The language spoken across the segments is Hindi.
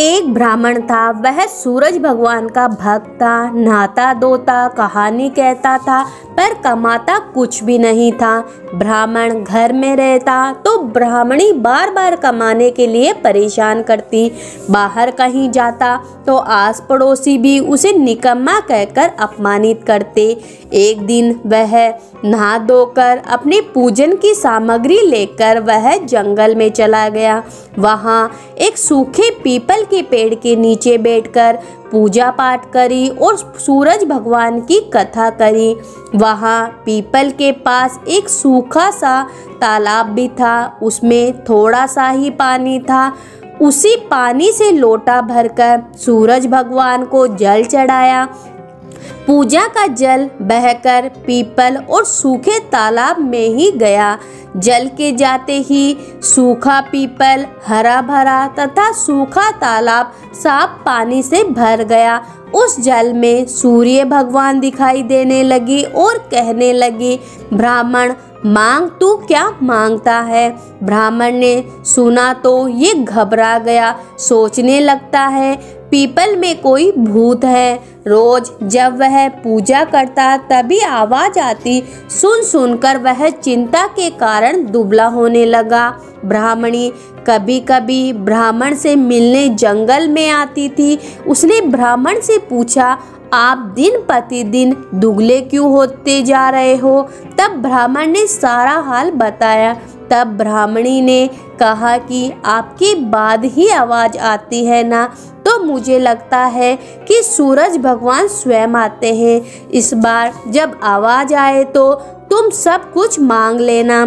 एक ब्राह्मण था। वह सूरज भगवान का भक्त था। नहाता धोता, कहानी कहता था, पर कमाता कुछ भी नहीं था। ब्राह्मण घर में रहता तो ब्राह्मणी बार बार कमाने के लिए परेशान करती। बाहर कहीं जाता तो आस पड़ोसी भी उसे निकम्मा कहकर अपमानित करते। एक दिन वह नहा धोकर अपने पूजन की सामग्री लेकर वह जंगल में चला गया। वहाँ एक सूखे पीपल के पेड़ के नीचे बैठकर पूजा पाठ करी और सूरज भगवान की कथा करी। वहाँ पीपल के पास एक सूखा सा तालाब भी था। उसमें थोड़ा सा ही पानी था। उसी पानी से लोटा भरकर सूरज भगवान को जल चढ़ाया। पूजा का जल बहकर पीपल और सूखे तालाब में ही गया। जल के जाते ही सूखा पीपल हरा भरा तथा सूखा तालाब साफ पानी से भर गया। उस जल में सूर्य भगवान दिखाई देने लगी और कहने लगी, ब्राह्मण मांग, तू क्या मांगता है। ब्राह्मण ने सुना तो ये घबरा गया। सोचने लगता है पीपल में कोई भूत है। रोज जब वह पूजा करता तभी आवाज आती। सुन सुनकर वह चिंता के कारण दुबला होने लगा। ब्राह्मणी कभी कभी ब्राह्मण से मिलने जंगल में आती थी। उसने ब्राह्मण से पूछा, आप दिन प्रतिदिन दुबले क्यों होते जा रहे हो। तब ब्राह्मण ने सारा हाल बताया। तब ब्राह्मणी ने कहा कि आपके बाद ही आवाज आती है ना, तो मुझे लगता है कि सूरज भगवान स्वयं आते हैं। इस बार जब आवाज आए तो तुम सब कुछ मांग लेना।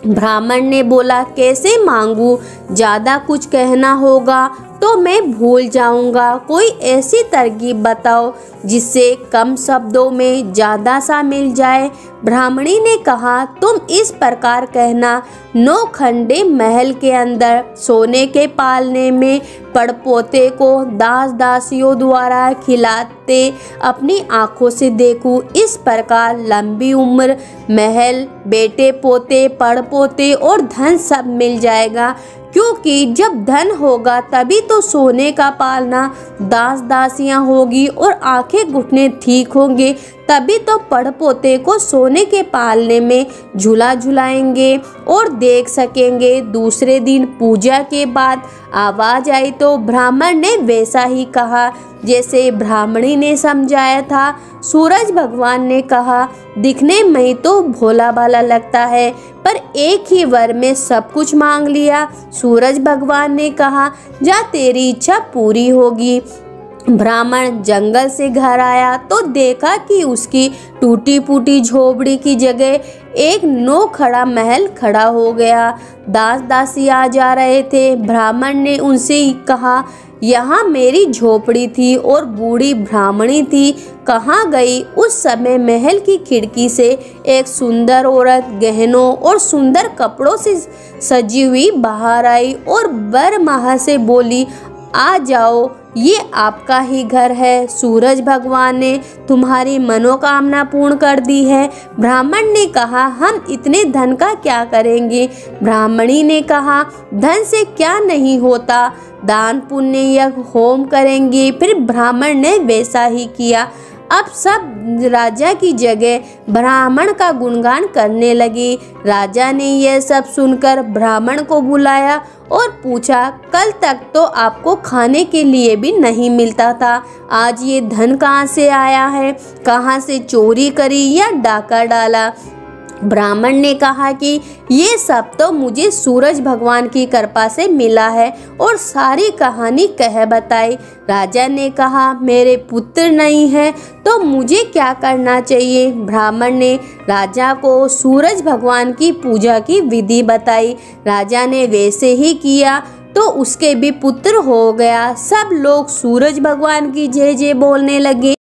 ब्राह्मण ने बोला, कैसे मांगू, ज़्यादा कुछ कहना होगा तो मैं भूल जाऊंगा। कोई ऐसी तरकीब बताओ जिससे कम शब्दों में ज़्यादा सा मिल जाए। ब्राह्मणी ने कहा, तुम इस प्रकार कहना, 9 खंडे महल के अंदर सोने के पालने में पड़पोते को दास दासियों द्वारा खिलाते अपनी आंखों से देखूं। इस प्रकार लंबी उम्र, महल, बेटे पोते, पड़पोते और धन सब मिल जाएगा। क्योंकि जब धन होगा तभी तो सोने का पालना, दास दासियां होगी और आंखें घुटने ठीक होंगे, तभी तो पड़पोते को सोने के पालने में झूला झुलाएंगे और देख सकेंगे। दूसरे दिन पूजा के बाद आवाज आई तो ब्राह्मण ने वैसा ही कहा जैसे ब्राह्मणी ने समझाया था। सूरज भगवान ने कहा, दिखने में तो भोला भाला लगता है, पर एक ही वर में सब कुछ मांग लिया। सूरज भगवान ने कहा, जा तेरी इच्छा पूरी होगी। ब्राह्मण जंगल से घर आया तो देखा कि उसकी टूटी फूटी झोपड़ी की जगह एक 9 खड़ा महल खड़ा हो गया। दास दासी आ जा रहे थे। ब्राह्मण ने उनसे कहा, यहाँ मेरी झोपड़ी थी और बूढ़ी ब्राह्मणी थी, कहाँ गई। उस समय महल की खिड़की से एक सुंदर औरत गहनों और सुंदर कपड़ों से सजी हुई बाहर आई और बरमाहा से बोली, आ जाओ, ये आपका ही घर है। सूरज भगवान ने तुम्हारी मनोकामना पूर्ण कर दी है। ब्राह्मण ने कहा, हम इतने धन का क्या करेंगे। ब्राह्मणी ने कहा, धन से क्या नहीं होता, दान पुण्य यज्ञ होम करेंगे। फिर ब्राह्मण ने वैसा ही किया। अब सब राजा की जगह ब्राह्मण का गुणगान करने लगी। राजा ने यह सब सुनकर ब्राह्मण को बुलाया और पूछा, कल तक तो आपको खाने के लिए भी नहीं मिलता था, आज ये धन कहाँ से आया है, कहाँ से चोरी करी या डाका डाला। ब्राह्मण ने कहा कि ये सब तो मुझे सूरज भगवान की कृपा से मिला है और सारी कहानी कह बताई। राजा ने कहा, मेरे पुत्र नहीं है तो मुझे क्या करना चाहिए। ब्राह्मण ने राजा को सूरज भगवान की पूजा की विधि बताई। राजा ने वैसे ही किया तो उसके भी पुत्र हो गया। सब लोग सूरज भगवान की जय जय बोलने लगे।